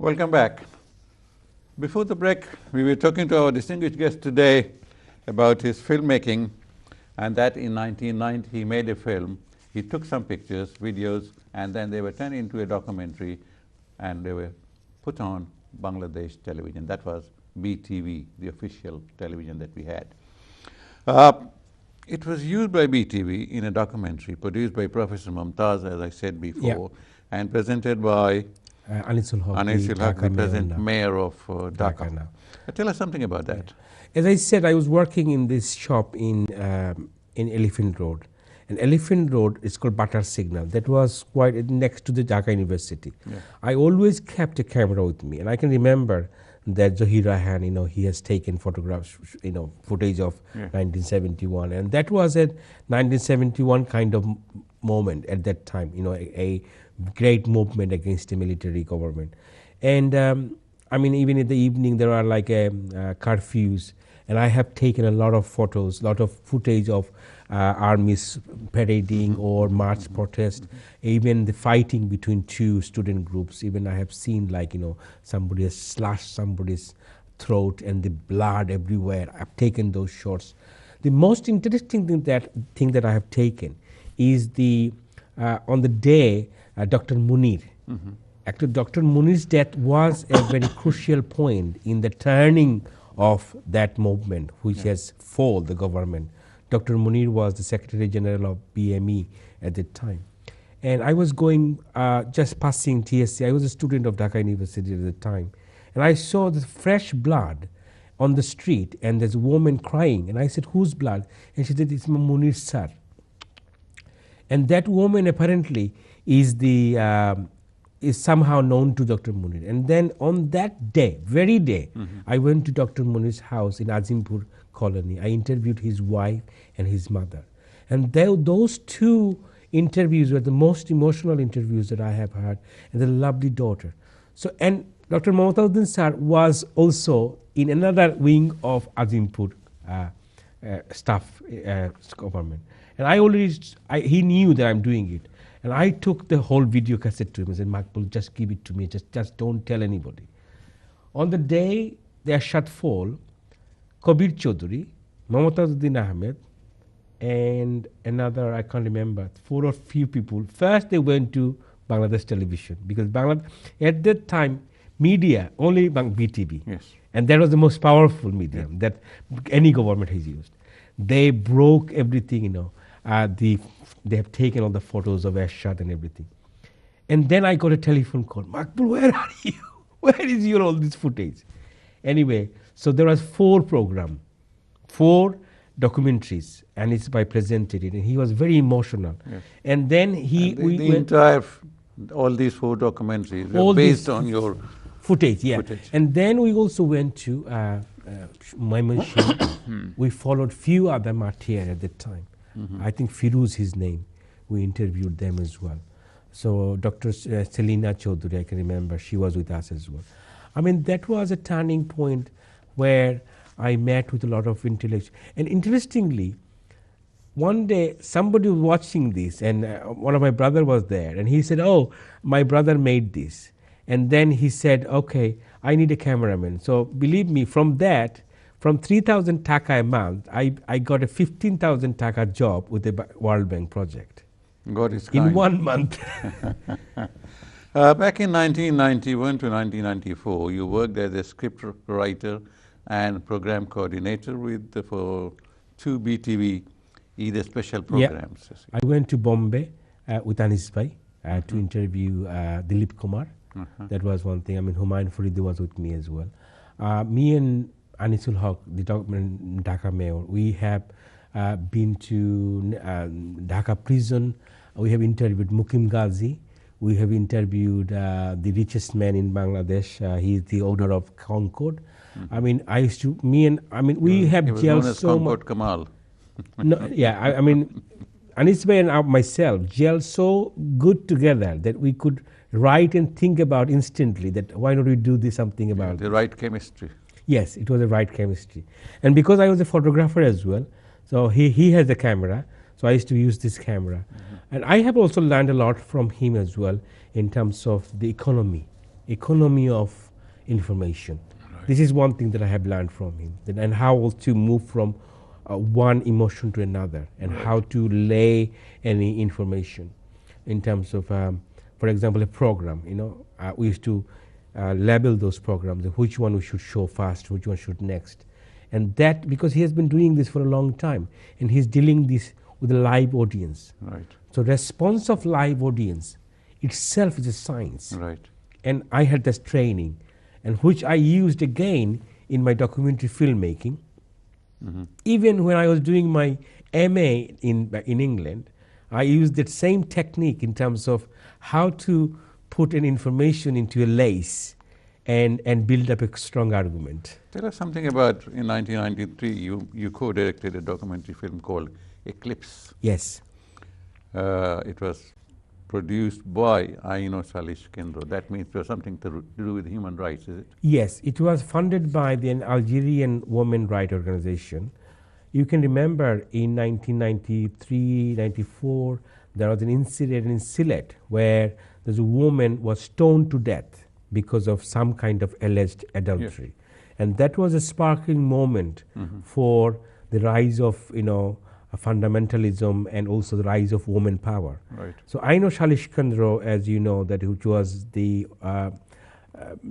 Welcome back. Before the break, we were talking to our distinguished guest today about his filmmaking, and that in 1990 he made a film. He took some pictures, videos, and then they were turned into a documentary, and they were put on Bangladesh television. That was BTV, the official television that we had. It was used by BTV in a documentary produced by Professor Mumtaz, as I said before, and presented by Anisul Haq, the present mayor of Dhaka now. Tell us something about that. As I said, I was working in this shop in Elephant Road. And Elephant Road is called Butter Signal. That was quite next to the Dhaka University. Yeah. I always kept a camera with me, and I can remember that Zahir Rahan, he has taken photographs, footage of 1971, and that was a 1971 kind of moment at that time, a great movement against the military government. And even in the evening there are like curfews, and I have taken a lot of photos, lot of footage of armies parading or march protest, even the fighting between two student groups. Even I have seen somebody has slashed somebody's throat and the blood everywhere. I've taken those shots. The most interesting thing that I have taken is on the day Dr. Munir. Actually, Dr. Munir's death was a very crucial point in the turning of that movement, which has failed the government. Dr. Munir was the Secretary General of BME at that time. And I was going, just passing TSC. I was a student of Dhaka University at the time. And I saw the fresh blood on the street, and there's a woman crying. And I said, "Whose blood?" And she said, "It's Munir's sir." And that woman apparently is somehow known to Dr. Munir. And then on that day, very day, I went to Dr. Munir's house in Azimpur colony. I interviewed his wife and his mother. And those two interviews were the most emotional interviews that I have had, and the lovely daughter. So, and Dr. Mamataruddin sir was also in another wing of Azimpur staff government. And he knew that I'm doing it. And I took the whole video cassette to him and said, "Makbul, just give it to me, just don't tell anybody." On the day their shot fall, Kabir Chowdhury, Syed Ahmad, and another, I can't remember, 4 or few people, first they went to Bangladesh television, because at that time, media, only BTV. Yes. And that was the most powerful medium that any government has used. They broke everything, they have taken all the photos of Ashad and everything. And then I got a telephone call, "Makbul, where are you? Where is all this footage?" Anyway, so there was 4 programs, 4 documentaries, and it's by presented it, and he was very emotional. Yes. And then all these 4 documentaries were based on your footage. And then we also went to Maimanshing. We followed few other martyrs at that time. I think Firuz, his name. We interviewed them as well. So Dr. Selina Chowdhury, I can remember, she was with us as well. That was a turning point where I met with a lot of intellectuals. And interestingly, one day somebody was watching this, and one of my brother was there, and he said, "Oh, my brother made this." And then he said, "Okay, I need a cameraman." So believe me, from 3,000 taka a month, I got a 15,000 taka job with the World Bank project. God is kind. In 1 month. Back in 1991 to 1994, you worked as a script writer and program coordinator for 2 BTV, either special programs. I went to Bombay with Anis Bhai to interview Dilip Kumar. That was one thing. Humayun Faridi was with me as well. Me and Anisul Haq, the Dhaka mayor, we have been to Dhaka prison. We have interviewed Mukim Ghazi. We have interviewed the richest man in Bangladesh. He is the owner of Concord. We have gelled so much. Kamal. Anis Bhai and myself gelled so good together that we could write and think about instantly that why not we do something about the right chemistry. Yes, it was the right chemistry. And because I was a photographer as well, so he has the camera, so I used to use this camera. And I have also learned a lot from him as well in terms of the economy. economy of information. Right. This is one thing that I have learned from him, and how to move from one emotion to another, and Right. how to lay any information in terms of, for example, a program. We used to label those programs, which one we should show first, which one should next. And that, because he has been doing this for a long time, and he's dealing this with a live audience. Right. So response of live audience itself is a science. Right. And I had this training, and which I used again in my documentary filmmaking. Mm-hmm. Even when I was doing my MA in England, I used that same technique in terms of how to put an information into a lace and build up a strong argument. Tell us something about, in 1993, you co-directed a documentary film called Eclipse. Yes. It was produced by Aino Salish Kendro. That means it was something to do with human rights, is it? Yes, it was funded by the Algerian women rights organization. You can remember in 1993, 94, there was an incident in Sylhet where there's a woman was stoned to death because of some kind of alleged adultery. Yes. And that was a sparkling moment for the rise of, fundamentalism, and also the rise of woman power. Right. So Aino Salish Kendro, as you know, that which was the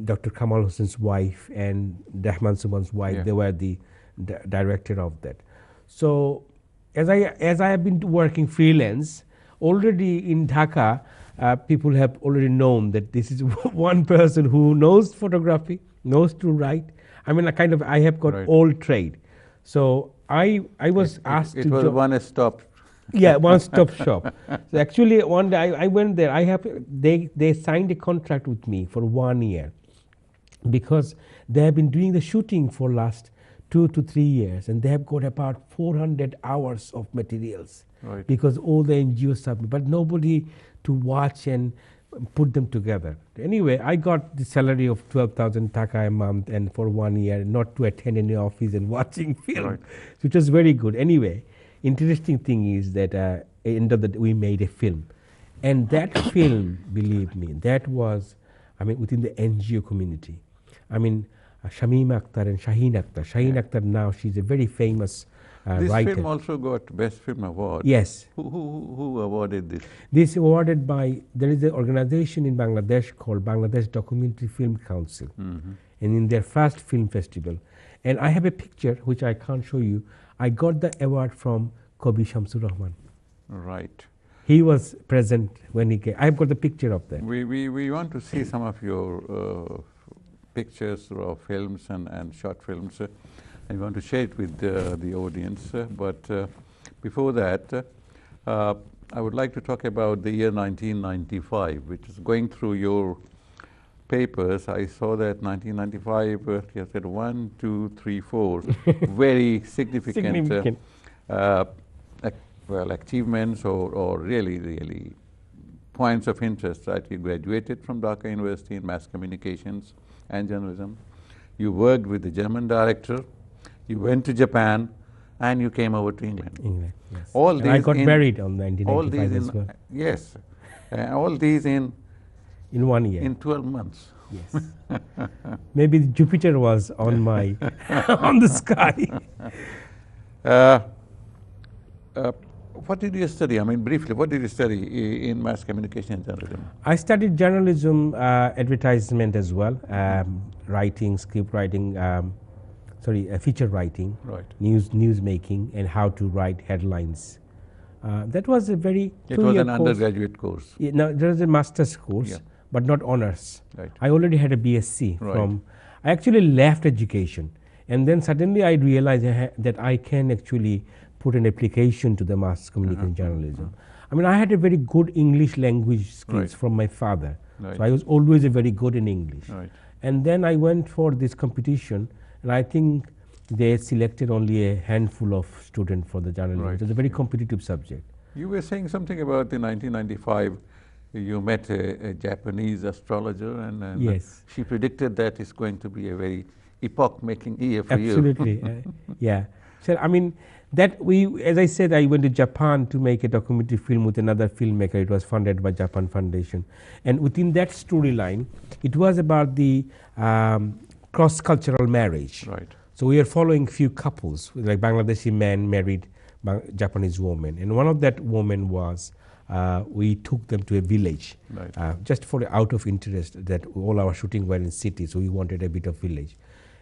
Dr. Kamal Hussain's wife and Rahman Subhan's wife, Yeah. they were the director of that. So as I have been working freelance, already in Dhaka, people have already known that this is one person who knows photography, knows to write. I mean, I have got Right. all trade. So I was asked It to was join. one-stop. Yeah, one-stop shop. So actually, one day I went there. They signed a contract with me for 1 year, because they have been doing the shooting for last 2 to 3 years, and they have got about 400 hours of materials. Right. Because all the NGOs submit, but nobody to watch and put them together. Anyway, I got the salary of 12,000 taka a month, and for 1 year, not to attend any office and watching film, Right. which was very good. Anyway, interesting thing is that end of the day, we made a film, and that film, believe me, that was, within the NGO community. Shamim Akhtar and Shaheen Akhtar. Shaheen Akhtar now, she's a very famous This writer. film also got Best Film Award. Yes. Who awarded this? This awarded by, there is an organization in Bangladesh called Bangladesh Documentary Film Council, Mm-hmm. and in their first film festival. And I have a picture which I can't show you. I got the award from Kabi Shamsur Rahman. Right. He was present when he came. I've got the picture of that. We want to see some of your pictures or films and short films. And we want to share it with the audience. But before that, I would like to talk about the year 1995, which is going through your papers. I saw that 1995, you said 1, 2, 3, 4, very significant. Achievements or really points of interest, right? You graduated from Dhaka University in Mass Communications and Journalism. You worked with the German director. You went to Japan, and you came over to England. England, yes. All And these I got in, married on 1995 all these as in, well. Yes, all these in 1 year. in 12 months. Yes. Maybe Jupiter was on my on the sky. What did you study? Briefly, what did you study in mass communication and journalism? I studied journalism, advertisement as well, writing, script writing, feature writing, Right. news making, and how to write headlines. That was a very It was 2-year an course. undergraduate course. Yeah, no, there was a master's course, Yeah. but not honors. Right. I already had a BSc Right. from. I actually left education, and then suddenly I realized that I can actually put an application to the mass communication journalism. I had a very good English language skills Right. from my father, Right. so I was always a very good in English. Right. And then I went for this competition, and I think they selected only a handful of students for the journalism. Right. It was a very competitive subject. You were saying something about in 1995, you met a Japanese astrologer, and Yes. she predicted that it's going to be a very epoch-making year for Absolutely. you. Yeah. So That we, as I said, I went to Japan to make a documentary film with another filmmaker. It was funded by Japan Foundation, and within that storyline, it was about the cross-cultural marriage. Right. So we are following few couples, like Bangladeshi man married Japanese woman, and one of that woman was we took them to a village, Right. just for out of interest that all our shooting were in cities, so we wanted a bit of village.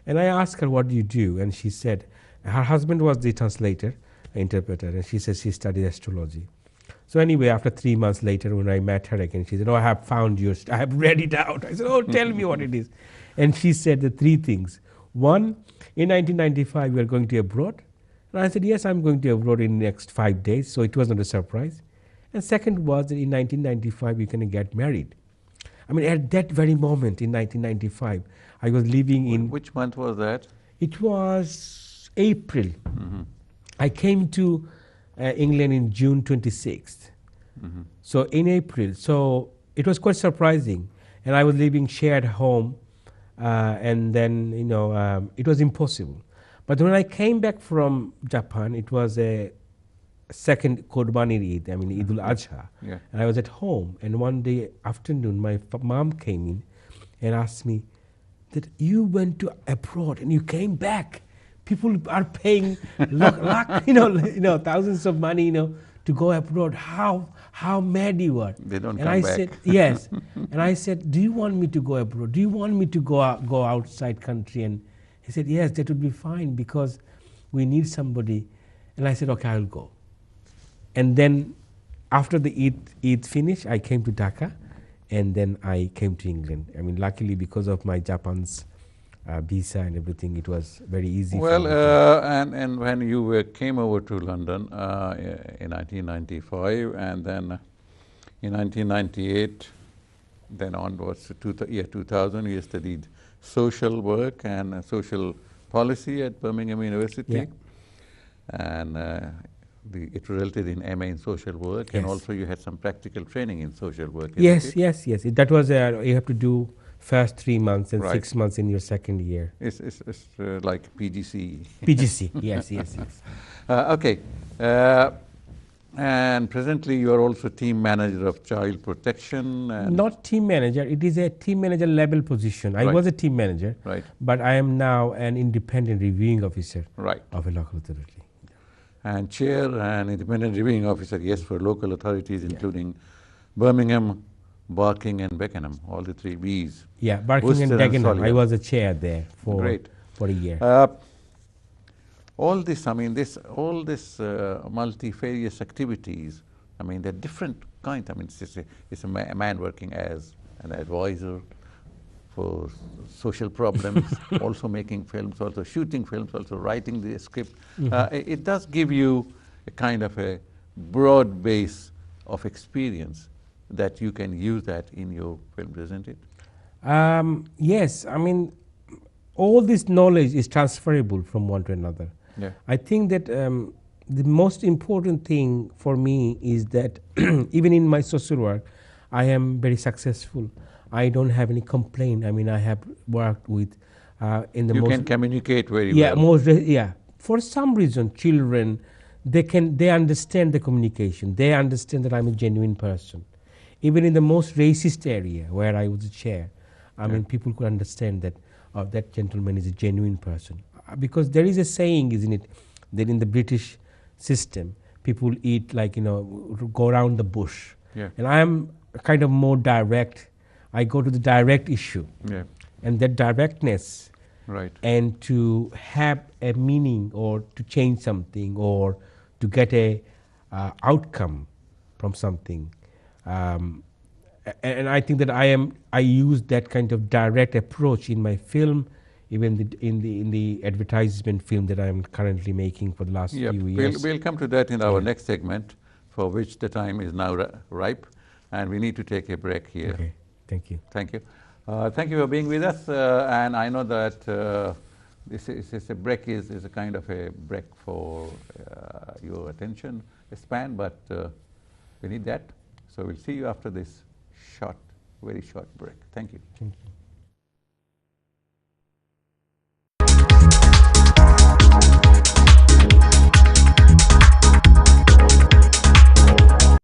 And I asked her, "What do you do?" And she said, her husband was the translator, interpreter, and she said she studied astrology. So anyway, after 3 months later, when I met her again, she said, "Oh, I have found yours. I have read it out." I said, "Oh, tell me what it is." And she said the three things. One, in 1995, we are going to abroad. And I said, "Yes, I'm going to abroad in the next 5 days." So it wasn't a surprise. And second was that in 1995, we're going to get married. I mean, at that very moment in 1995, I was living in... Which month was that? It was April. I came to England in June 26th. So in April, so it was quite surprising. And I was living shared home, and then, you know, it was impossible. But when I came back from Japan, it was a second Qurbani Eid, I mean Eid al-Adha. Yeah. And I was at home, and one day afternoon, my mom came in and asked me that you went to abroad and you came back. People are paying thousands of money, to go abroad. How mad you are. They don't and come I back. said, yes. And I said, "Do you want me to go abroad? Do you want me to go outside country?" And he said, "Yes, that would be fine because we need somebody." And I said, "Okay, I'll go." And then after the Eid finished, I came to Dhaka, and then I came to England. I mean, luckily because of my Japan's visa and everything, it was very easy. Well, and when you came over to London in 1995, and then in 1998, then onwards to year 2000, you studied social work and social policy at Birmingham University. Yeah. And it resulted in MA in social work, and Yes. also you had some practical training in social work. Yes. That was you have to do first 3 months and Right. 6 months in your second year. It's like PGC. PGC, yes. Okay. And presently you are also team manager of child protection. And Not team manager, it is a team manager level position. I Right. was a team manager, Right. but I am now an independent reviewing officer Right. of a local authority. And chair and independent reviewing officer, yes, for local authorities, including Birmingham, Barking, and Beckenham, all the three Bs. Yeah, Barking Worcester and and Dagenham. I Solihull. was a chair there for Great. a year. All this, I mean, all this multifarious activities, I mean, they're different kinds. I mean, it's a man working as an advisor for social problems, also making films, also shooting films, also writing the script. It does give you a kind of a broad base of experience that you can use that in your film, doesn't it? Yes, I mean, all this knowledge is transferable from one to another. Yeah. I think that the most important thing for me is that even in my social work, I am very successful. I don't have any complaint. I mean, I have worked with in the You most... can communicate very Yeah, well. For some reason, children, they understand the communication. They understand that I'm a genuine person. Even in the most racist area where I was a chair, I mean, people could understand that that gentleman is a genuine person. Because there is a saying, isn't it, that in the British system, people eat like, go around the bush. Yeah. And I am kind of more direct. I go to the direct issue. Yeah. And that directness, Right. and to have a meaning or to change something or to get a outcome from something. And I think that I use that kind of direct approach in my film, even in the advertisement film that I am currently making for the last few years. We'll come to that in our next segment, for which the time is now ripe, and we need to take a break here. Okay, thank you. Thank you. Thank you for being with us, and I know that this is a break is a kind of a break for your attention span, but we need that. So we'll see you after this very short break. Thank you. Thank you.